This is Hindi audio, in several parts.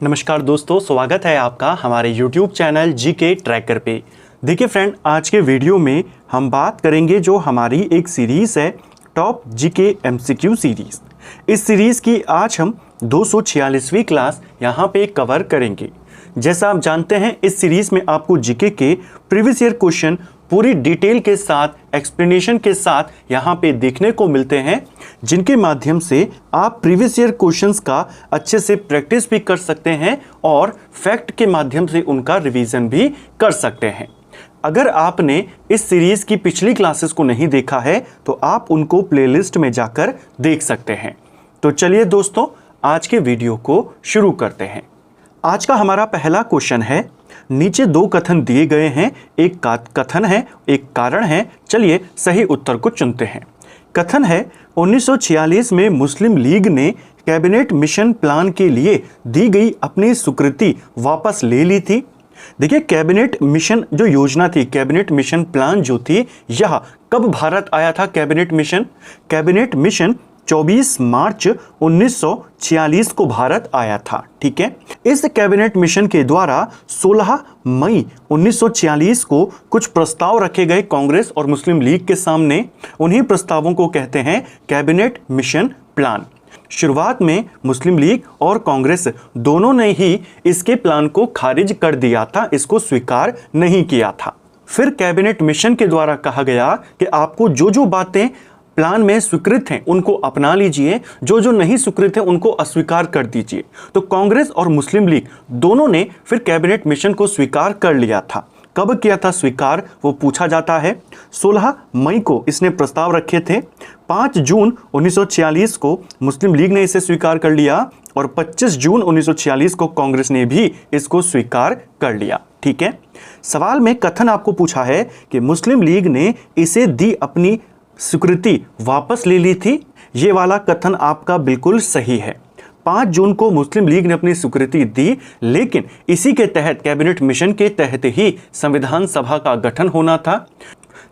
नमस्कार दोस्तों, स्वागत है आपका हमारे YouTube चैनल जीके ट्रैकर पे। देखिए फ्रेंड, आज के वीडियो में हम बात करेंगे जो हमारी एक सीरीज़ है टॉप जीके एमसीक्यू सीरीज़। इस सीरीज़ की आज हम 246वीं क्लास यहाँ पे कवर करेंगे। जैसा आप जानते हैं, इस सीरीज़ में आपको जीके के प्रीवियस ईयर क्वेश्चन पूरी डिटेल के साथ, एक्सप्लेनेशन के साथ यहाँ पे देखने को मिलते हैं, जिनके माध्यम से आप प्रीवियस ईयर क्वेश्चंस का अच्छे से प्रैक्टिस भी कर सकते हैं और फैक्ट के माध्यम से उनका रिवीजन भी कर सकते हैं। अगर आपने इस सीरीज़ की पिछली क्लासेस को नहीं देखा है तो आप उनको प्लेलिस्ट में जाकर देख सकते हैं। तो चलिए दोस्तों, आज के वीडियो को शुरू करते हैं। आज का हमारा पहला क्वेश्चन है, नीचे दो कथन दिए गए हैं, एक कथन है, एक कारण है। चलिए सही उत्तर को चुनते हैं। कथन है, 1946 में मुस्लिम लीग ने कैबिनेट मिशन प्लान के लिए दी गई अपनी स्वीकृति वापस ले ली थी। देखिए, कैबिनेट मिशन जो योजना थी, कैबिनेट मिशन प्लान जो थी, यह कब भारत आया था? कैबिनेट मिशन 24 मार्च 1946 को भारत आया था। ठीक है, इस कैबिनेट मिशन के द्वारा 16 मई 1946 को कुछ प्रस्ताव रखे गए कांग्रेस और मुस्लिम लीग के सामने। उन्हीं प्रस्तावों को कहते हैं कैबिनेट मिशन प्लान। शुरुआत में मुस्लिम लीग और कांग्रेस दोनों ने ही इसके प्लान को खारिज कर दिया था, इसको स्वीकार नहीं किया था। फिर कैबिनेट मिशन के द्वारा कहा गया कि आपको जो जो बातें प्लान में स्वीकृत हैं उनको अपना लीजिए, जो जो नहीं स्वीकृत हैं उनको अस्वीकार कर दीजिए। तो कांग्रेस और मुस्लिम लीग दोनों ने फिर कैबिनेट मिशन को स्वीकार कर लिया था। कब किया था स्वीकार, वो पूछा जाता है। 16 मई को इसने प्रस्ताव रखे थे, 5 जून 1946 को मुस्लिम लीग ने इसे स्वीकार कर लिया और 25 जून 1946 को कांग्रेस ने भी इसको स्वीकार कर लिया। ठीक है, सवाल में कथन आपको पूछा है कि मुस्लिम लीग ने इसे दी अपनी स्वीकृति वापस ले ली थी। ये वाला कथन आपका बिल्कुल सही है। 5 जून को मुस्लिम लीग ने अपनी स्वीकृति दी, लेकिन इसी के तहत, कैबिनेट मिशन के तहत ही संविधान सभा का गठन होना था।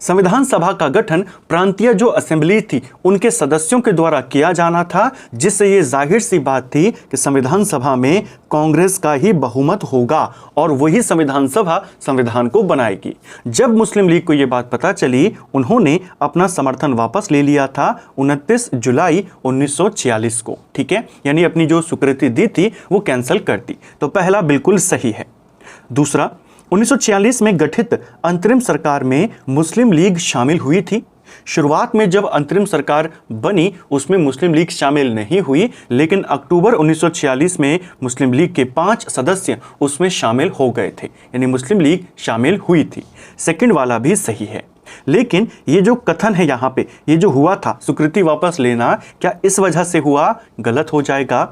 संविधान सभा का गठन प्रांतीय जो असेंबली थी उनके सदस्यों के द्वारा किया जाना था, जिससे ये जाहिर सी बात थी कि संविधान सभा में कांग्रेस का ही बहुमत होगा और वही संविधान सभा संविधान को बनाएगी। जब मुस्लिम लीग को ये बात पता चली, उन्होंने अपना समर्थन वापस ले लिया था 29 जुलाई 1946 को। ठीक है, यानी अपनी जो स्वीकृति दी थी वो कैंसिल कर दी। तो पहला बिल्कुल सही है। दूसरा, 1946 में गठित अंतरिम सरकार में मुस्लिम लीग शामिल हुई थी। शुरुआत में जब अंतरिम सरकार बनी उसमें मुस्लिम लीग शामिल नहीं हुई, लेकिन अक्टूबर 1946 में मुस्लिम लीग के 5 सदस्य उसमें शामिल हो गए थे, यानी मुस्लिम लीग शामिल हुई थी। सेकंड वाला भी सही है, लेकिन ये जो कथन है यहाँ पे, ये जो हुआ था स्वीकृति वापस लेना, क्या इस वजह से हुआ? गलत हो जाएगा।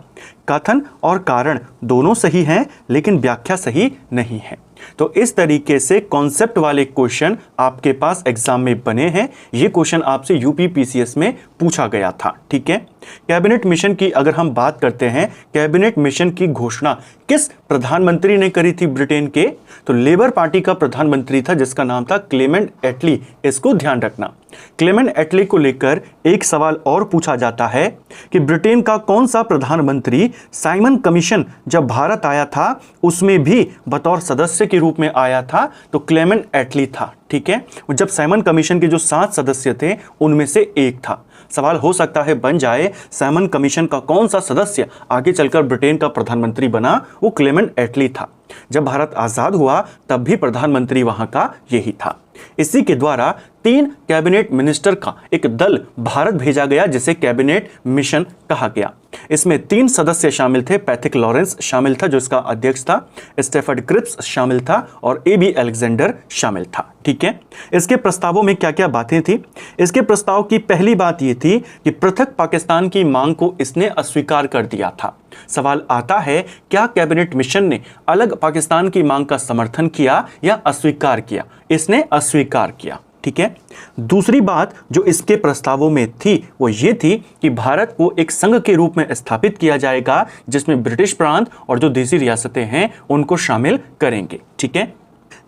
कथन और कारण दोनों सही हैं, लेकिन व्याख्या सही नहीं है। तो इस तरीके से कॉन्सेप्ट वाले क्वेश्चन आपके पास एग्जाम में बने हैं। ये क्वेश्चन आपसे यूपी पीसीएस में पूछा गया था। ठीक है, कैबिनेट मिशन की अगर हम बात करते हैं, कैबिनेट मिशन की घोषणा किस प्रधानमंत्री ने करी थी ब्रिटेन के? तो लेबर पार्टी का प्रधानमंत्री था, जिसका नाम था क्लेमेंट एटली। इसको ध्यान रखना। क्लेमेंट एटली को लेकर एक सवाल और पूछा जाता है कि ब्रिटेन का कौन सा प्रधानमंत्री साइमन कमीशन जब भारत आया था उसमें भी बतौर सदस्य के रूप में आया था? तो क्लेमेंट एटली था। ठीक है, जब साइमन कमीशन के जो 7 सदस्य थे उनमें से एक था। सवाल हो सकता है बन जाए, साइमन कमीशन का कौन सा सदस्य आगे चलकर ब्रिटेन का प्रधानमंत्री बना? वो क्लेमेंट एटली था। जब भारत आजाद हुआ तब भी प्रधानमंत्री वहां का यही था। इसी के द्वारा 3 कैबिनेट मिनिस्टर का एक दल भारत भेजा गया, जिसे कैबिनेट मिशन कहा गया। इसमें 3 सदस्य शामिल थे। पैथिक लॉरेंस शामिल था, जो इसका अध्यक्ष था, स्टेफर्ड क्रिप्स शामिल था और एबी अलेक्जेंडर शामिल था। ठीक है, इसके प्रस्तावों में क्या क्या बातें थी? इसके प्रस्ताव की पहली बात यह थी कि पृथक पाकिस्तान की मांग को इसने अस्वीकार कर दिया था। सवाल आता है, क्या कैबिनेट मिशन ने अलग पाकिस्तान की मांग का समर्थन किया या अस्वीकार किया? इसने अस्वीकार किया। ठीक है, दूसरी बात जो इसके प्रस्तावों में थी वो ये थी कि भारत को एक संघ के रूप में स्थापित किया जाएगा, जिसमें ब्रिटिश प्रांत और जो देसी रियासतें हैं उनको शामिल करेंगे। ठीक है,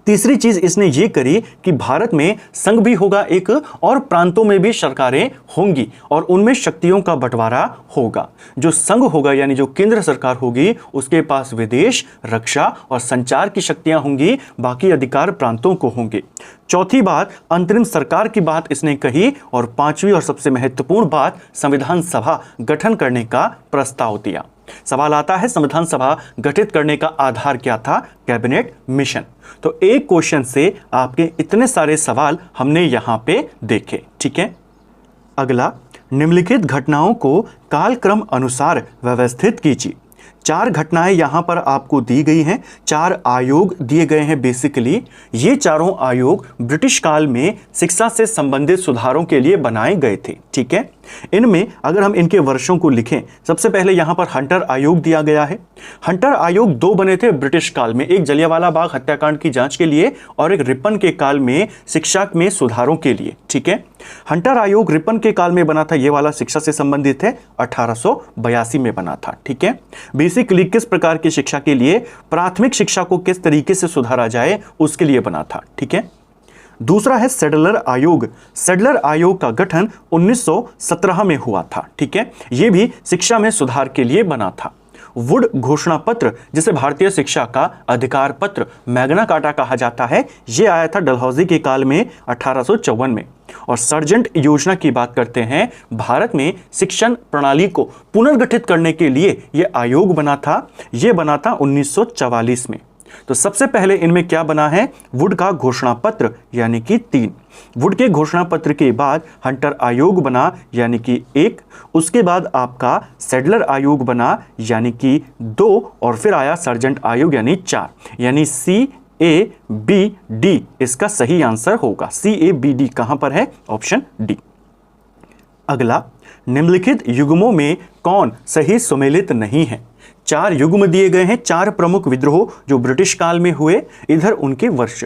तीसरी चीज इसने ये करी कि भारत में संघ भी होगा एक, और प्रांतों में भी सरकारें होंगी और उनमें शक्तियों का बंटवारा होगा। जो संघ होगा यानी जो केंद्र सरकार होगी उसके पास विदेश, रक्षा और संचार की शक्तियां होंगी, बाकी अधिकार प्रांतों को होंगे। चौथी बात, अंतरिम सरकार की बात इसने कही, और पांचवी और सबसे महत्वपूर्ण बात, संविधान सभा गठन करने का प्रस्ताव दिया। सवाल आता है संविधान सभा गठित करने का आधार क्या था? Cabinet mission. तो एक क्वेश्चन से आपके इतने सारे सवाल हमने यहां पे देखे, ठीक है। अगला, निम्नलिखित घटनाओं को कालक्रम अनुसार व्यवस्थित कीजिए। 4 घटनाएं यहां पर आपको दी गई हैं, 4 आयोग दिए गए हैं। बेसिकली ये चारों आयोग ब्रिटिश काल में शिक्षा से संबंधित सुधारों के लिए बनाए गए थे, ठीक है। इनमें अगर हम इनके वर्षों को लिखें, सबसे पहले यहां पर हंटर आयोग दिया गया है। हंटर आयोग 2 बने थे ब्रिटिश काल में, एक जलियांवाला बाग हत्याकांड की जांच के लिए और एक रिपन के काल में शिक्षा में सुधारों के लिए, ठीक है। हंटर आयोग रिपन के काल में बना था, ये वाला शिक्षा से संबंधित है, 1882 में बना था, ठीक है। बेसिकली किस प्रकार की शिक्षा के लिए, प्राथमिक शिक्षा को किस तरीके से सुधारा जाए उसके लिए बना था, ठीक है। दूसरा है सेडलर आयोग। सेडलर आयोग का गठन 1917 में हुआ था, ठीक है। यह भी शिक्षा में सुधार के लिए बना था। वुड घोषणा पत्र, जिसे भारतीय शिक्षा का अधिकार पत्र मैग्ना कार्टा कहा जाता है, यह आया था डलहौजी के काल में 1854 में। और सर्जेंट योजना की बात करते हैं, भारत में शिक्षण प्रणाली को पुनर्गठित करने के लिए यह आयोग बना था, यह बना था 1944 में। तो सबसे पहले इनमें क्या बना है? वुड का घोषणा पत्र यानी कि 3। वुड के घोषणा पत्र के बाद हंटर आयोग बना यानी कि 1, उसके बाद आपका सेडलर आयोग बना यानी कि 2, और फिर आया सर्जेंट आयोग यानी 4, यानी CABD इसका सही आंसर होगा। CABD कहां पर है? Option D. अगला, निम्नलिखित युग्मों में कौन सही सुमेलित नहीं है? 4 युग्म दिए गए हैं, 4 प्रमुख विद्रोह जो ब्रिटिश काल में हुए, इधर उनके वर्ष।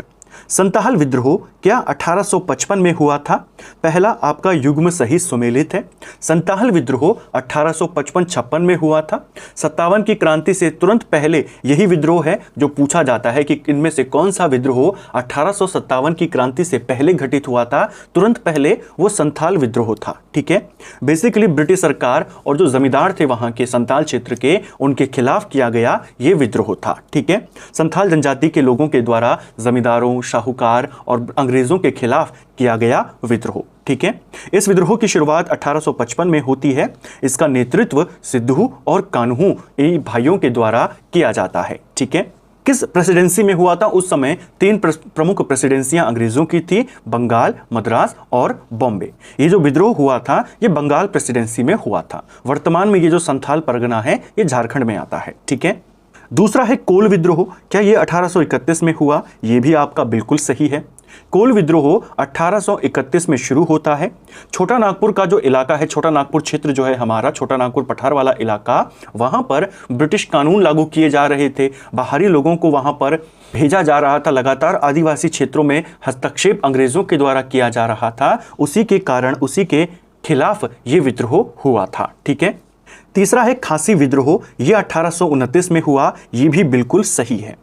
संताल विद्रोह क्या 1855 में हुआ था? पहला आपका युग्म सही सुमेलित है। संताल विद्रोह 1855-56 में हुआ था। 57 की क्रांति से तुरंत पहले यही विद्रोह है जो पूछा जाता है कि इनमें से कौन सा विद्रोह 1857 की क्रांति से पहले घटित हुआ था। तुरंत पहले वो संताल विद्रोह था, ठीक है। बेसिकली ब्रिटिश सरकार और जो जमींदार थे वहां के संताल क्षेत्र के, उनके खिलाफ किया गया ये विद्रोह था, ठीक है। संताल जनजाति के लोगों के द्वारा जमींदारों, साहूकार और अंग्रेजों के खिलाफ किया गया विद्रोह, ठीक है। इस विद्रोह की शुरुआत 1855 में होती है। इसका नेतृत्व सिद्धू और कान्हू भाइयों के द्वारा किया जाता है, ठीक है। किस प्रेसिडेंसी में हुआ था? उस समय 3 प्रमुख प्रेसिडेंसियां अंग्रेजों की थी, बंगाल, मद्रास और बॉम्बे। ये जो विद्रोह हुआ था ये बंगाल प्रेसिडेंसी में हुआ था। वर्तमान में ये जो संथाल परगना है ये झारखंड में आता है, ठीक है। दूसरा है कोल विद्रोह। क्या ये 1831 में हुआ? ये भी आपका बिल्कुल सही है। कोल विद्रोह 1831 में शुरू होता है। छोटा नागपुर का जो इलाका है, छोटा नागपुर क्षेत्र जो है हमारा, छोटा नागपुर पठार वाला इलाका, वहां पर ब्रिटिश कानून लागू किए जा रहे थे। बाहरी लोगों को वहां पर भेजा जा रहा था। लगातार आदिवासी क्षेत्रों में हस्तक्षेप अंग्रेजों के द्वारा किया जा रहा था। उसी के कारण, उसी के खिलाफ ये विद्रोह हुआ था, ठीक है। तीसरा है खासी विद्रोह। यह 1829 में हुआ, यह भी बिल्कुल सही है।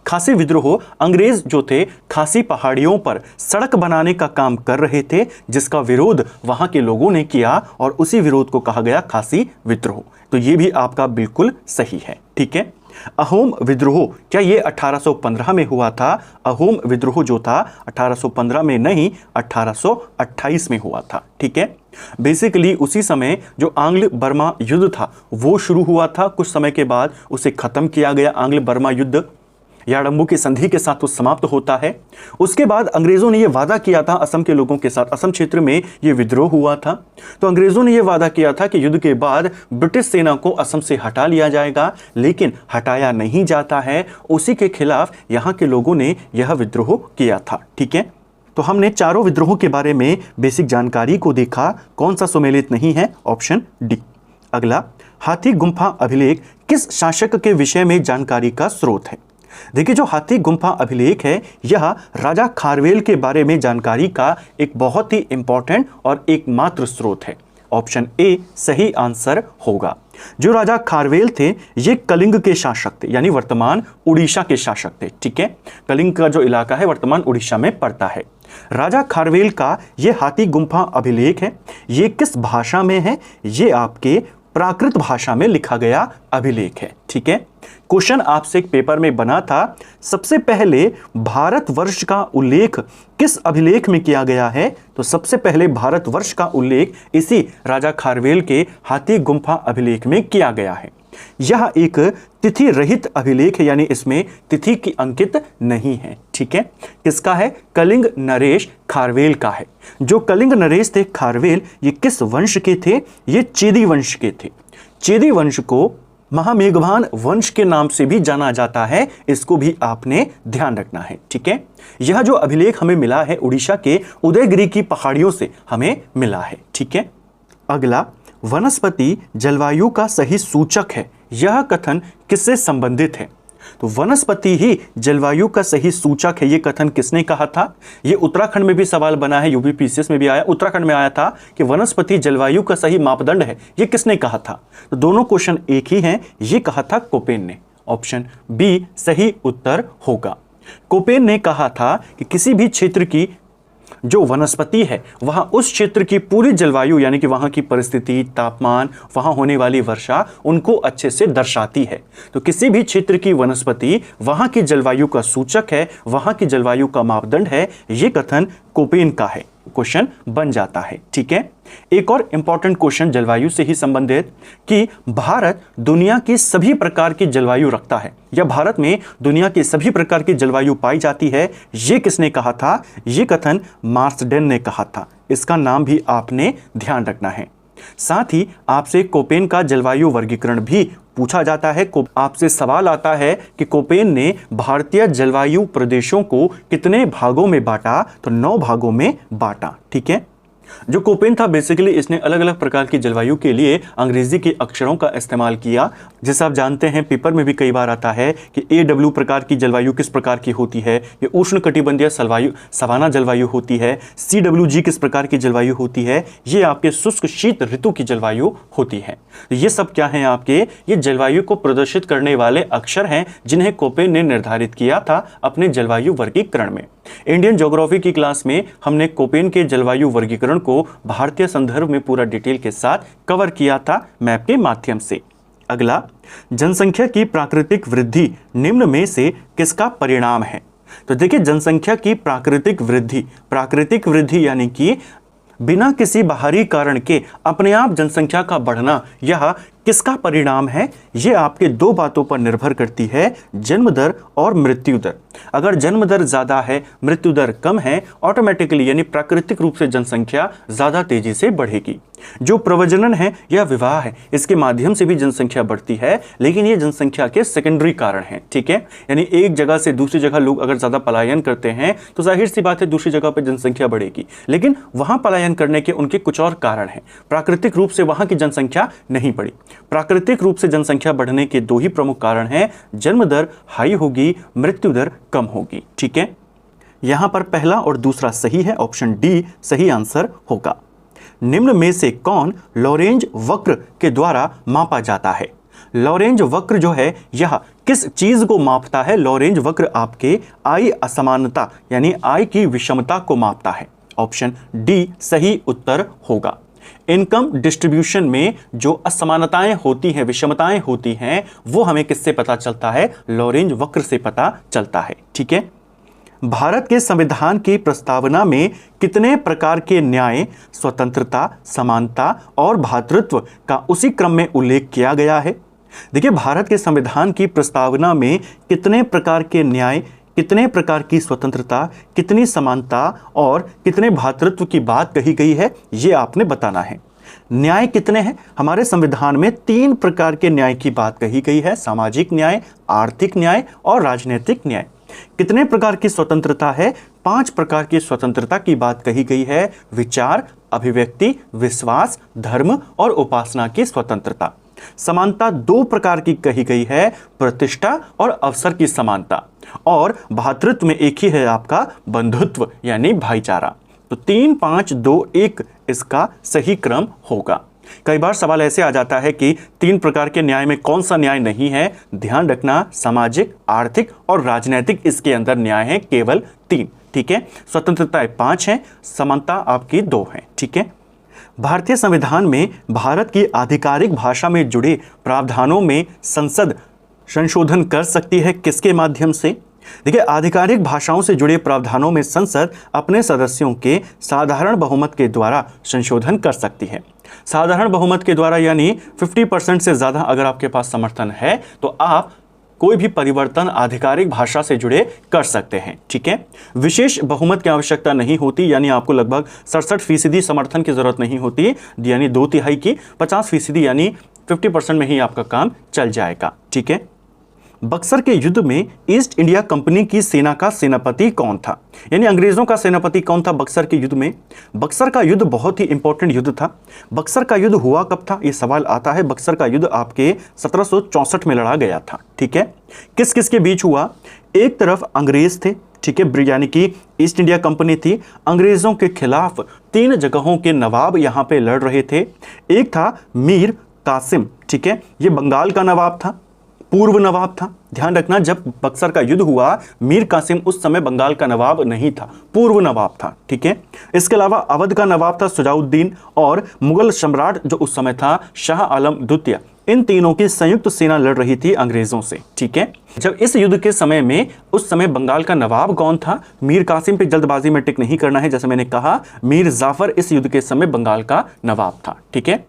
खासी विद्रोह, अंग्रेज जो थे खासी पहाड़ियों पर सड़क बनाने का काम कर रहे थे, जिसका विरोध वहां के लोगों ने किया और उसी विरोध को कहा गया खासी विद्रोह। तो यह भी आपका बिल्कुल सही है, ठीक है। अहोम विद्रोह, क्या ये 1815 में हुआ था? अहोम विद्रोह जो था 1815 में नहीं, 1828 में हुआ था, ठीक है। बेसिकली उसी समय जो आंग्ल बर्मा युद्ध था वो शुरू हुआ था। कुछ समय के बाद उसे खत्म किया गया। आंग्ल बर्मा युद्ध याडंबू की संधि के साथ वो समाप्त होता है। उसके बाद अंग्रेजों ने यह वादा किया था असम के लोगों के साथ, असम क्षेत्र में यह विद्रोह हुआ था। तो अंग्रेजों ने यह वादा किया था कि युद्ध के बाद ब्रिटिश सेना को असम से हटा लिया जाएगा, लेकिन हटाया नहीं जाता है। उसी के खिलाफ यहाँ के लोगों ने यह विद्रोह किया था, ठीक है। तो हमने चारों विद्रोहों के बारे में बेसिक जानकारी को देखा। कौन सा सुमेलित नहीं है? Option D. अगला, हाथी गुम्फा अभिलेख किस शासक के विषय में जानकारी का स्रोत है? देखिए, जो हाथी गुम्फा अभिलेख है यह राजा खारवेल के बारे में जानकारी का एक बहुत ही इंपॉर्टेंट और एकमात्र स्रोत है। ऑप्शन ए सही आंसर होगा। जो राजा खारवेल थे ये कलिंग के शासक थे, यानी वर्तमान उड़ीसा के शासक थे। ठीक है, कलिंग का जो इलाका है वर्तमान उड़ीसा में पड़ता है। राजा खारवेल का ये हाथी गुम्फा अभिलेख है, ये किस भाषा में है? ये आपके प्राकृत भाषा में लिखा गया अभिलेख है। ठीक है, क्वेश्चन आपसे एक पेपर में बना था, सबसे पहले भारतवर्ष का उल्लेख किस अभिलेख में किया गया है? तो सबसे पहले भारतवर्ष का उल्लेख इसी राजा खारवेल के हाथी गुम्फा अभिलेख में किया गया है। यह एक तिथि रहित अभिलेख है, यानी इसमें तिथि की अंकित नहीं है। ठीक है, किसका है? कलिंग नरेश खारवेल का है। जो कलिंग नरेश थे खारवेल, ये किस वंश के थे? ये चेदी वंश के थे। चेदी वंश को महामेघवान वंश के नाम से भी जाना जाता है, इसको भी आपने ध्यान रखना है। ठीक है, यह जो अभिलेख हमें मिला है उड़ीसा के उदयगिरी की पहाड़ियों से हमें मिला है। ठीक है, अगला, वनस्पति जलवायु का सही सूचक है, यह कथन किससे संबंधित है? तो वनस्पति ही जलवायु का सही सूचक है, ये कथन किसने कहा था? ये उत्तराखंड में भी सवाल बना है, यूपी पीसीएस में भी आया, उत्तराखंड में आया था कि वनस्पति जलवायु का सही मापदंड है, ये किसने कहा था? तो दोनों क्वेश्चन एक ही हैं, ये कहा था कोपेन ने। ऑप्शन बी सही उत्तर होगा। कोपेन ने कहा था कि किसी भी क्षेत्र की जो वनस्पति है वह उस क्षेत्र की पूरी जलवायु, यानी कि वहां की परिस्थिति, तापमान, वहां होने वाली वर्षा, उनको अच्छे से दर्शाती है। तो किसी भी क्षेत्र की वनस्पति वहां की जलवायु का सूचक है, वहां की जलवायु का मापदंड है, ये कथन कोपेन का है। क्वेश्चन बन जाता है। ठीक है, एक और इंपॉर्टेंट क्वेश्चन जलवायु से ही संबंधित कि भारत दुनिया की सभी प्रकार की जलवायु रखता है, या भारत में दुनिया की सभी प्रकार की जलवायु पाई जाती है, ये किसने कहा था? ये कथन मार्सडेन ने कहा था। इसका नाम भी आपने ध्यान रखना है। साथ ही आपसे कोपेन का जलवायु वर्गीकरण भी पूछा जाता है। आपसे सवाल आता है कि कोपेन ने भारतीय जलवायु प्रदेशों को कितने भागों में बांटा? तो 9 भागों में बांटा। ठीक है, जो कोपेन था बेसिकली इसने अलग अलग प्रकार की जलवायु के लिए अंग्रेजी के अक्षरों का इस्तेमाल किया। जैसे आप जानते हैं पेपर में भी कई बार आता है कि AW प्रकार की जलवायु किस प्रकार की होती है, ये उष्णकटिबंधीय सवाना जलवायु होती है, CWG किस प्रकार की जलवायु होती है, ये आपके शुष्क शीत ऋतु की जलवायु होती है। ये सब क्या है आपके? ये जलवायु को प्रदर्शित करने वाले अक्षर हैं जिन्हें कोपेन ने निर्धारित किया था अपने जलवायु वर्गीकरण में। इंडियन ज्योग्राफी की क्लास में हमने कोपेन के जलवायु वर्गीकरण को भारतीय संदर्भ में पूरा डिटेल के साथ कवर किया था मैप के माध्यम से। अगला, जनसंख्या की प्राकृतिक वृद्धि निम्न में से किसका परिणाम है? तो देखिए, जनसंख्या की प्राकृतिक वृद्धि यानी कि बिना किसी बाहरी कारण के अपने आप जनसंख्या का बढ़ना, यह किसका परिणाम है? यह आपके 2 बातों पर निर्भर करती है, जन्म दर और मृत्यु दर। अगर जन्म दर ज़्यादा है, मृत्यु दर कम है, ऑटोमेटिकली यानी प्राकृतिक रूप से जनसंख्या ज़्यादा तेजी से बढ़ेगी। जो प्रवजनन है या विवाह है, इसके माध्यम से भी जनसंख्या बढ़ती है, लेकिन ये जनसंख्या के सेकेंडरी कारण हैं। ठीक है, यानी एक जगह से दूसरी जगह लोग अगर ज़्यादा पलायन करते हैं तो जाहिर सी बात है दूसरी जगह पर जनसंख्या बढ़ेगी, लेकिन वहाँ पलायन करने के उनके कुछ और कारण हैं। प्राकृतिक रूप से वहाँ की जनसंख्या नहीं बढ़ी। प्राकृतिक रूप से जनसंख्या बढ़ने के 2 ही प्रमुख कारण हैं, जन्म दर हाई होगी, मृत्यु दर कम होगी। ठीक है, यहां पर पहला और दूसरा सही है, ऑप्शन डी सही आंसर होगा। निम्न में से कौन लॉरेंज वक्र के द्वारा मापा जाता है? लॉरेंज वक्र जो है यह किस चीज को मापता है? लॉरेंज वक्र आपके आय असमानता यानी आय की विषमता को मापता है। ऑप्शन डी सही उत्तर होगा। इनकम डिस्ट्रीब्यूशन में जो असमानताएं होती हैं, विषमताएं होती हैं, वो हमें किससे पता चलता है? लॉरेंज वक्र से पता चलता है। ठीक है, भारत के संविधान की प्रस्तावना में कितने प्रकार के न्याय, स्वतंत्रता, समानता और भ्रातृत्व का उसी क्रम में उल्लेख किया गया है? देखिए, भारत के संविधान की प्रस्तावना में कितने प्रकार के न्याय, कितने प्रकार की स्वतंत्रता, कितनी समानता और कितने भ्रातृत्व की बात कही गई है, ये आपने बताना है। न्याय कितने हैं? हमारे संविधान में 3 प्रकार के न्याय की बात कही गई है, सामाजिक न्याय, आर्थिक न्याय और राजनीतिक न्याय। कितने प्रकार की स्वतंत्रता है? 5 प्रकार की स्वतंत्रता की बात कही गई है, विचार, अभिव्यक्ति, विश्वास, धर्म और उपासना की स्वतंत्रता। समानता 2 प्रकार की कही गई है, प्रतिष्ठा और अवसर की समानता। और भ्रातृत्व में एक ही है आपका बंधुत्व यानी भाईचारा। तो 3, 5, 2, 1 इसका सही क्रम होगा। कई बार सवाल ऐसे आ जाता है कि 3 प्रकार के न्याय में कौन सा न्याय नहीं है। ध्यान रखना, सामाजिक, आर्थिक और राजनीतिक इसके अंदर न्याय है केवल 3। ठीक है, स्वतंत्रता 5 है, समानता आपकी 2 है। ठीक है, भारतीय संविधान में भारत की आधिकारिक भाषा में जुड़े प्रावधानों में संसद संशोधन कर सकती है किसके माध्यम से? देखिए, आधिकारिक भाषाओं से जुड़े प्रावधानों में संसद अपने सदस्यों के साधारण बहुमत के द्वारा संशोधन कर सकती है। साधारण बहुमत के द्वारा यानी 50% से ज़्यादा अगर आपके पास समर्थन है तो आप कोई भी परिवर्तन आधिकारिक भाषा से जुड़े कर सकते हैं। ठीक है, विशेष बहुमत की आवश्यकता नहीं होती, यानी आपको लगभग 67% समर्थन की जरूरत नहीं होती, यानी 2/3 की 50% यानी 50% में ही आपका काम चल जाएगा। ठीक है, बक्सर के युद्ध में ईस्ट इंडिया कंपनी की सेना का सेनापति कौन था? यानी अंग्रेजों का सेनापति कौन था बक्सर के युद्ध में? बक्सर का युद्ध बहुत ही इंपॉर्टेंट युद्ध था। बक्सर का युद्ध हुआ कब था, ये सवाल आता है। बक्सर का युद्ध आपके 1764 में लड़ा गया था। ठीक है, किस किस के बीच हुआ? एक तरफ अंग्रेज थे, ठीक है, यानी कि ईस्ट इंडिया कंपनी थी। अंग्रेजों के खिलाफ 3 जगहों के नवाब यहाँ पे लड़ रहे थे। एक था मीर कासिम, ठीक है, ये बंगाल का नवाब था, पूर्व नवाब था। ध्यान रखना, जब बक्सर का युद्ध हुआ मीर कासिम उस समय बंगाल का नवाब नहीं था, पूर्व नवाब था। ठीक है, इसके अलावा अवध का नवाब था सुजाउद्दीन, और मुगल सम्राट जो उस समय था शाह आलम द्वितीय। इन तीनों की संयुक्त सेना लड़ रही थी अंग्रेजों से। ठीक है, जब इस युद्ध के समय में उस समय बंगाल का नवाब कौन था? मीर कासिम पे जल्दबाजी में टिक नहीं करना है। जैसे मैंने कहा, मीर जाफर इस युद्ध के समय बंगाल का नवाब था। ठीक है,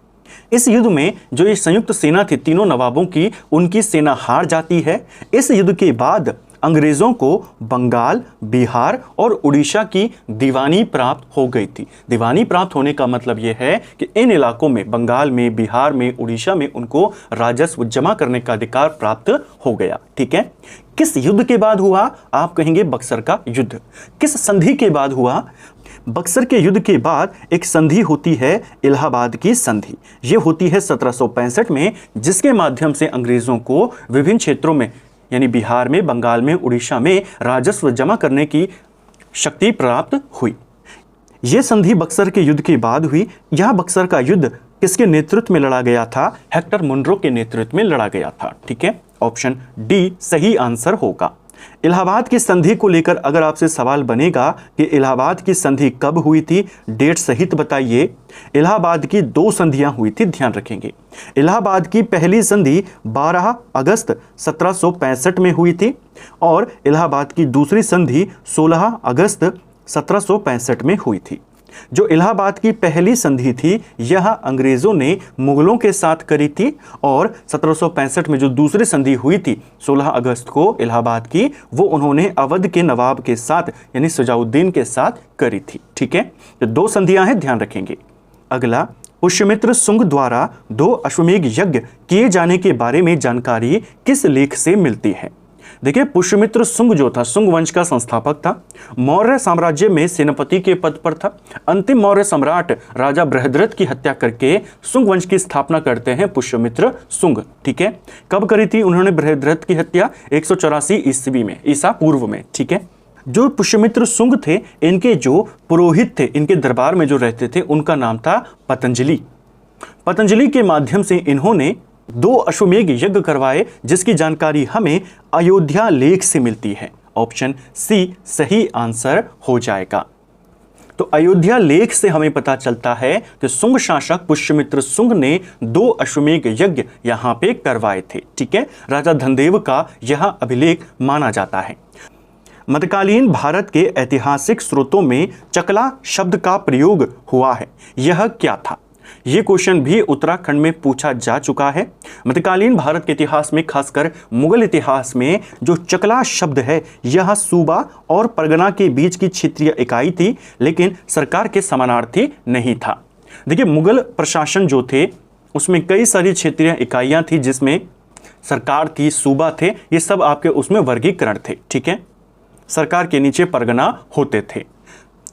इस युद्ध में जो ये संयुक्त सेना थी तीनों नवाबों की, उनकी सेना हार जाती है। इस युद्ध के बाद अंग्रेजों को बंगाल, बिहार और उड़ीसा की दीवानी प्राप्त हो गई थी। दीवानी प्राप्त होने का मतलब यह है कि इन इलाकों में, बंगाल में, बिहार में, उड़ीसा में उनको राजस्व जमा करने का अधिकार प्राप्त हो गया। ठीक है, किस युद्ध के बाद हुआ? आप कहेंगे बक्सर का युद्ध। किस संधि के बाद हुआ? बक्सर के युद्ध के बाद एक संधि होती है इलाहाबाद की संधि। ये होती है 1765 में, जिसके माध्यम से अंग्रेजों को विभिन्न क्षेत्रों में यानी बिहार में, बंगाल में, उड़ीसा में राजस्व जमा करने की शक्ति प्राप्त हुई। यह संधि बक्सर के युद्ध के बाद हुई। यह बक्सर का युद्ध किसके नेतृत्व में लड़ा गया था? हेक्टर मुनरो के नेतृत्व में लड़ा गया था। ठीक है, ऑप्शन डी सही आंसर होगा। इलाहाबाद की संधि को लेकर अगर आपसे सवाल बनेगा कि इलाहाबाद की संधि कब हुई थी, डेट सहित बताइए। इलाहाबाद की 2 संधियां हुई थी, ध्यान रखेंगे। इलाहाबाद की पहली संधि 12 अगस्त 1765 में हुई थी और इलाहाबाद की दूसरी संधि 16 अगस्त 1765 में हुई थी। जो इलाहाबाद की पहली संधि थी यह अंग्रेजों ने मुगलों के साथ करी थी, और 1765 में जो दूसरी संधि हुई थी 16 अगस्त को इलाहाबाद की, वो उन्होंने अवध के नवाब के साथ यानी सुजाउद्दीन के साथ करी थी। ठीक है, तो 2 संधियां हैं, ध्यान रखेंगे। अगला, पुष्यमित्र शुंग द्वारा 2 अश्वमेध यज्ञ किए जाने के बारे में जानकारी किस लेख से मिलती है? देखिए, पुष्यमित्र शुंग जो था, शुंग वंश का संस्थापक था, मौर्य साम्राज्य में सेनापति के पद पर था। अंतिम मौर्य सम्राट राजा बृहद्रथ की हत्या करके शुंग वंश की स्थापना करते हैं पुष्यमित्र शुंग। ठीक है, कब करी थी उन्होंने बृहद्रथ की हत्या? 184 ईस्वी में, ईसा पूर्व में। ठीक है, जो पुष्यमित्र शुंग थे, इनके जो पुरोहित थे, इनके दरबार में जो रहते थे, उनका नाम था पतंजलि। पतंजलि के माध्यम से इन्होंने 2 अश्वमेध यज्ञ करवाए, जिसकी जानकारी हमें अयोध्या लेख से मिलती है। ऑप्शन सी सही आंसर हो जाएगा। तो अयोध्या लेख से हमें पता चलता है कि शुंग शासक पुष्यमित्र शुंग ने 2 अश्वमेध यज्ञ यहां पे करवाए थे। ठीक है, राजा धनदेव का यह अभिलेख माना जाता है। मध्यकालीन भारत के ऐतिहासिक स्रोतों में चकला शब्द का प्रयोग हुआ है, यह क्या था? यह क्वेश्चन भी उत्तराखंड में पूछा जा चुका है। मध्यकालीन भारत के इतिहास में, खासकर मुगल इतिहास में, जो चकला शब्द है यह सूबा और परगना के बीच की क्षेत्रीय इकाई थी, लेकिन सरकार के समानार्थी नहीं था। देखिए, मुगल प्रशासन जो थे उसमें कई सारी क्षेत्रीय इकाइयां थी, जिसमें सरकार थी, सूबा थे, ये सब आपके उसमें वर्गीकरण थे। ठीक है, सरकार के नीचे परगना होते थे।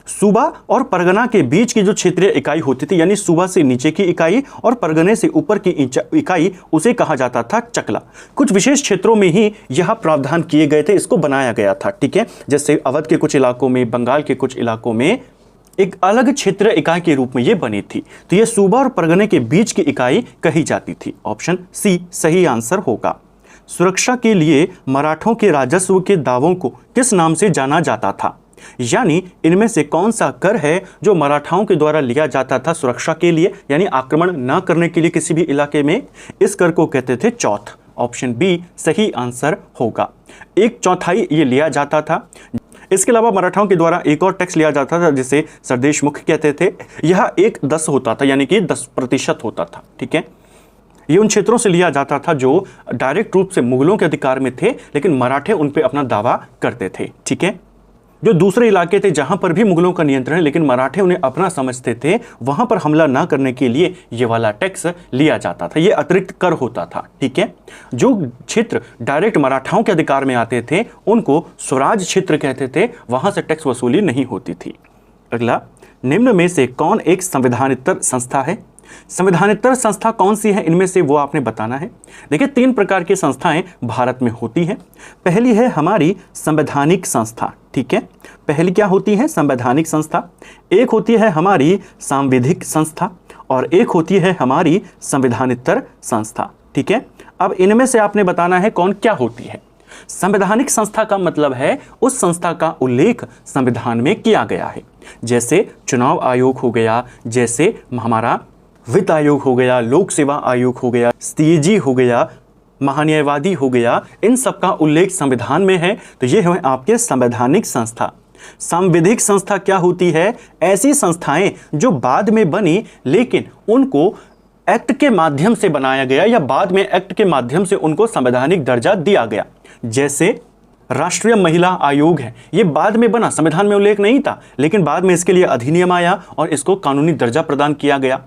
सूबा और परगना के बीच की जो क्षेत्रीय इकाई होती थी, यानी सूबा से नीचे की इकाई और परगने से ऊपर की इकाई, उसे कहा जाता था चकला। कुछ विशेष क्षेत्रों में ही यह प्रावधान किए गए थे, इसको बनाया गया था। ठीक है, जैसे अवध के कुछ इलाकों में, बंगाल के कुछ इलाकों में एक अलग क्षेत्र इकाई के रूप में ये बनी थी, तो ये सूबा और परगने के बीच की इकाई कही जाती थी। ऑप्शन सी सही आंसर होगा। सुरक्षा के लिए मराठों के राजस्व के दावों को किस नाम से जाना जाता था? यानी इनमें से कौन सा कर है जो मराठाओं के द्वारा लिया जाता था सुरक्षा के लिए, यानी आक्रमण न करने के लिए किसी भी इलाके में? इस कर को कहते थे चौथ। ऑप्शन बी सही आंसर होगा। 1/4 ये लिया जाता था। इसके अलावा मराठाओं के द्वारा एक और टैक्स लिया जाता था जिसे सरदेश मुख कहते थे। यह 1/10 होता था, यानी कि 10% होता था। ठीक है, ये उन क्षेत्रों से लिया जाता था जो डायरेक्ट रूप से मुगलों के अधिकार में थे, लेकिन मराठे उन पे अपना दावा करते थे। ठीक है, जो दूसरे इलाके थे जहां पर भी मुगलों का नियंत्रण है लेकिन मराठे उन्हें अपना समझते थे, वहां पर हमला ना करने के लिए ये वाला टैक्स लिया जाता था। ये अतिरिक्त कर होता था। ठीक है, जो क्षेत्र डायरेक्ट मराठाओं के अधिकार में आते थे उनको स्वराज क्षेत्र कहते थे, वहां से टैक्स वसूली नहीं होती थी। अगला, निम्न में से कौन एक संविधानेतर संस्था है? संविधानेतर संस्था कौन सी है इनमें से, वो आपने बताना है। देखिए, 3 प्रकार की संस्थाएं भारत में होती हैं। पहली है हमारी संवैधानिक संस्था। ठीक है, पहली क्या होती है? संवैधानिक संस्था। एक होती है हमारी सांविधिक संस्था और एक होती है हमारी संविधानेतर संस्था। ठीक है, अब इनमें से आपने बताना है कौन क्या होती है। संवैधानिक संस्था का मतलब है उस संस्था का उल्लेख संविधान में किया गया है, जैसे चुनाव आयोग हो गया, जैसे हमारा वित्त आयोग हो गया, लोक सेवा आयोग हो गया, सीएजी हो गया, महान्यायवादी हो गया। इन सब का उल्लेख संविधान में है, तो ये है आपके संवैधानिक संस्था। सांविधिक संस्था क्या होती है? ऐसी संस्थाएं जो बाद में बनी लेकिन उनको एक्ट के माध्यम से बनाया गया या बाद में एक्ट के माध्यम से उनको संवैधानिक दर्जा दिया गया। जैसे राष्ट्रीय महिला आयोग है, ये बाद में बना, संविधान में उल्लेख नहीं था, लेकिन बाद में इसके लिए अधिनियम आया और इसको कानूनी दर्जा प्रदान किया गया।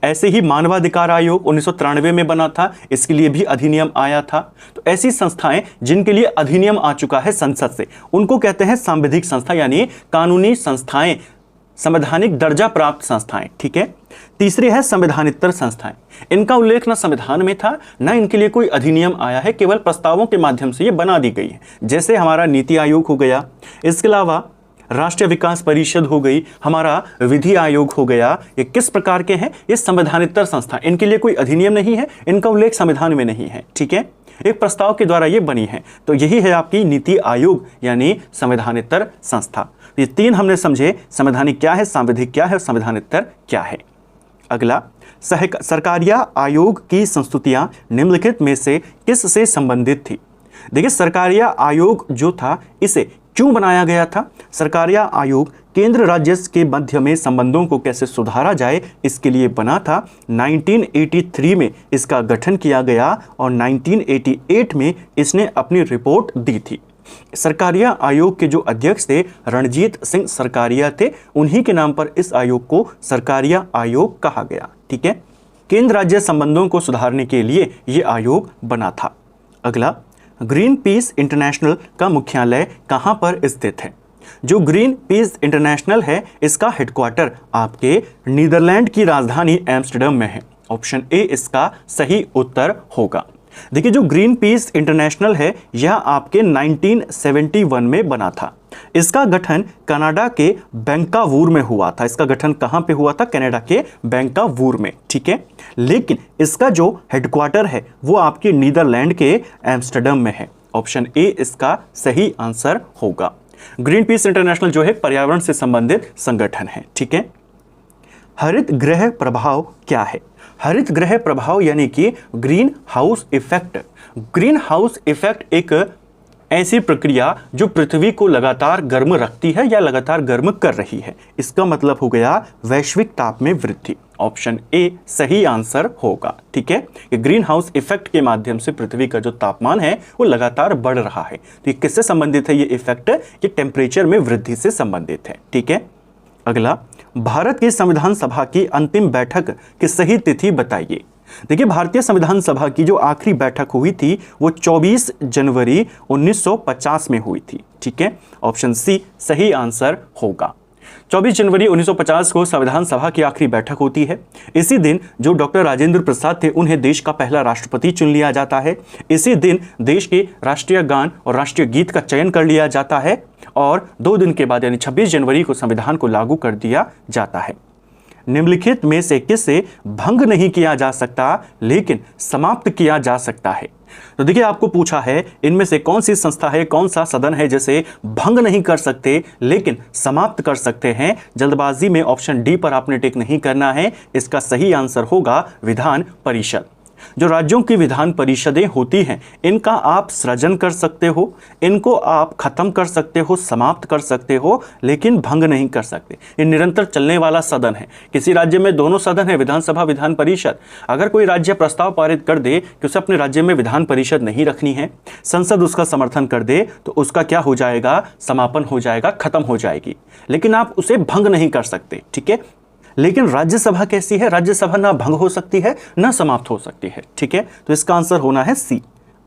ऐसे ही मानवाधिकार आयोग 1993 में बना था, इसके लिए भी अधिनियम आया था। तो ऐसी संस्थाएं जिनके लिए अधिनियम आ चुका है संसद से, उनको कहते हैं सांविधिक संस्था, यानी कानूनी संस्थाएं, संवैधानिक दर्जा प्राप्त संस्थाएं। ठीक है, तीसरी है संवैधानेतर संस्थाएं। इनका उल्लेख न संविधान में था, न इनके लिए कोई अधिनियम आया है, केवल प्रस्तावों के माध्यम से ये बना दी गई है। जैसे हमारा नीति आयोग हो गया, इसके अलावा राष्ट्रीय विकास परिषद हो गई, हमारा विधि आयोग हो गया। ये किस प्रकार के हैं? ये संवैधानेतर संस्था, इनके लिए कोई अधिनियम नहीं है, इनका उल्लेख संविधान में नहीं है। ठीक है, एक प्रस्ताव के द्वारा ये बनी है। तो यही है आपकी नीति आयोग यानी संवैधानेतर संस्था। ये 3 हमने समझे, संवैधानिक क्या है, सांविधिक क्या है और संवैधानेतर क्या है। अगला, सरकारिया आयोग की संस्तुतियां निम्नलिखित में से किस से संबंधित थी? देखिए, सरकारिया आयोग जो था इसे क्यों बनाया गया था? सरकारिया आयोग केंद्र राज्य के मध्य में संबंधों को कैसे सुधारा जाए इसके लिए बना था। 1983 में इसका गठन किया गया और 1988 में इसने अपनी रिपोर्ट दी थी। सरकारिया आयोग के जो अध्यक्ष थे रणजीत सिंह सरकारिया थे, उन्हीं के नाम पर इस आयोग को सरकारिया आयोग कहा गया। ठीक है, केंद्र राज्य संबंधों को सुधारने के लिए यह आयोग बना था। अगला, ग्रीन पीस इंटरनेशनल का मुख्यालय कहां पर स्थित है? जो ग्रीन पीस इंटरनेशनल है इसका हेडक्वार्टर आपके नीदरलैंड की राजधानी एम्स्टर्डम में है। ऑप्शन ए इसका सही उत्तर होगा। देखिए, जो ग्रीन पीस इंटरनेशनल है यह आपके 1971 में बना था। इसका गठन कनाडा के वैंकावूर में हुआ था। इसका गठन कहां पे हुआ था? कनाडा के वैंकावूर में। ठीक है, लेकिन इसका जो हेडक्वार्टर है वो आपके नीदरलैंड के एम्स्टर्डम में है। ऑप्शन ए इसका सही आंसर होगा। ग्रीन पीस इंटरनेशनल जो है पर्यावरण से संबंधित संगठन है। ठीक है, हरित गृह प्रभाव क्या है? हरित गृह प्रभाव यानी कि green house effect. Green house effect एक ऐसी प्रक्रिया जो पृथ्वी को लगातार गर्म रखती है या लगातार गर्म कर रही है। इसका मतलब हो गया वैश्विक ताप में वृद्धि। ऑप्शन ए सही आंसर होगा। ठीक है, कि ग्रीन हाउस इफेक्ट के माध्यम से पृथ्वी का जो तापमान है वो लगातार बढ़ रहा है। तो ये किससे संबंधित है? ये इफेक्ट ये टेम्परेचर में वृद्धि से संबंधित है। ठीक है, अगला, भारत की संविधान सभा की अंतिम बैठक की सही तिथि बताइए। देखिए, भारतीय संविधान सभा की जो आखिरी बैठक हुई थी वो 24 जनवरी 1950 में हुई थी। ठीक है, ऑप्शन सी सही आंसर होगा। 24 जनवरी 1950 को संविधान सभा की आखिरी बैठक होती है। इसी दिन जो डॉक्टर राजेंद्र प्रसाद थे उन्हें देश का पहला राष्ट्रपति चुन लिया जाता है। इसी दिन देश के राष्ट्रीय गान और राष्ट्रीय गीत का चयन कर लिया जाता है और 2 दिन के बाद यानी 26 जनवरी को संविधान को लागू कर दिया जाता है। निम्नलिखित में से किसे भंग नहीं किया जा सकता लेकिन समाप्त किया जा सकता है? तो देखिए आपको पूछा है इनमें से कौन सी संस्था है, कौन सा सदन है जिसे भंग नहीं कर सकते लेकिन समाप्त कर सकते हैं। जल्दबाजी में ऑप्शन डी पर आपने टिक नहीं करना है। इसका सही आंसर होगा विधान परिषद। जो राज्यों की विधान परिषदें होती हैं इनका आप सृजन कर सकते हो, इनको आप खत्म कर सकते हो, समाप्त कर सकते हो, लेकिन भंग नहीं कर सकते। ये निरंतर चलने वाला सदन है। किसी राज्य में दोनों सदन है, विधानसभा विधान परिषद। अगर कोई राज्य प्रस्ताव पारित कर दे कि उसे अपने राज्य में विधान परिषद नहीं रखनी है, संसद उसका समर्थन कर दे, तो उसका क्या हो जाएगा? समापन हो जाएगा, खत्म हो जाएगी, लेकिन आप उसे भंग नहीं कर सकते। ठीक है, लेकिन राज्यसभा कैसी है? राज्यसभा ना भंग हो सकती है ना समाप्त हो सकती है। ठीक है, तो इसका आंसर होना है सी।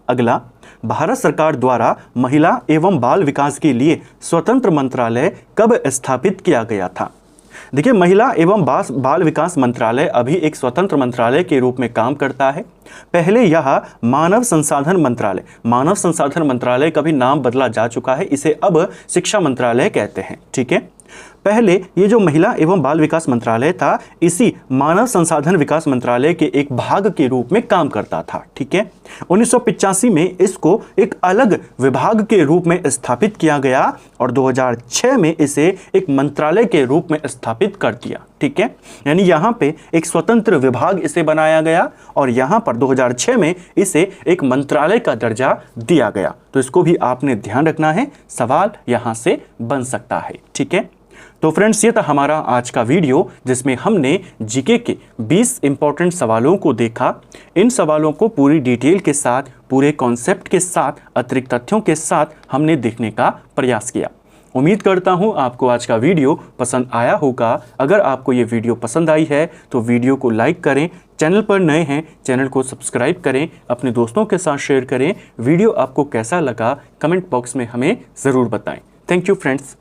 अगला, भारत सरकार द्वारा महिला एवं बाल विकास के लिए स्वतंत्र मंत्रालय कब स्थापित किया गया था? देखिए, महिला एवं बाल विकास मंत्रालय अभी एक स्वतंत्र मंत्रालय के रूप में काम करता है। पहले यह मानव संसाधन मंत्रालय का भी नाम बदला जा चुका है, इसे अब शिक्षा मंत्रालय कहते हैं। ठीक है, पहले ये जो महिला एवं बाल विकास मंत्रालय था इसी मानव संसाधन विकास मंत्रालय के एक भाग के रूप में काम करता था। ठीक है, 1985 में इसको एक अलग विभाग के रूप में स्थापित किया गया और 2006 में इसे एक मंत्रालय के रूप में स्थापित कर दिया। ठीक है, यानी यहाँ पे एक स्वतंत्र विभाग इसे बनाया गया और यहाँ पर 2006 में इसे एक मंत्रालय का दर्जा दिया गया। तो इसको भी आपने ध्यान रखना है, सवाल यहाँ से बन सकता है। ठीक है, तो फ्रेंड्स ये था हमारा आज का वीडियो जिसमें हमने जीके के 20 इंपॉर्टेंट सवालों को देखा। इन सवालों को पूरी डिटेल के साथ, पूरे कॉन्सेप्ट के साथ, अतिरिक्त तथ्यों के साथ हमने देखने का प्रयास किया। उम्मीद करता हूँ आपको आज का वीडियो पसंद आया होगा। अगर आपको ये वीडियो पसंद आई है तो वीडियो को लाइक करें, चैनल पर नए हैं चैनल को सब्सक्राइब करें, अपने दोस्तों के साथ शेयर करें। वीडियो आपको कैसा लगा कमेंट बॉक्स में हमें ज़रूर बताएं। Thank you friends.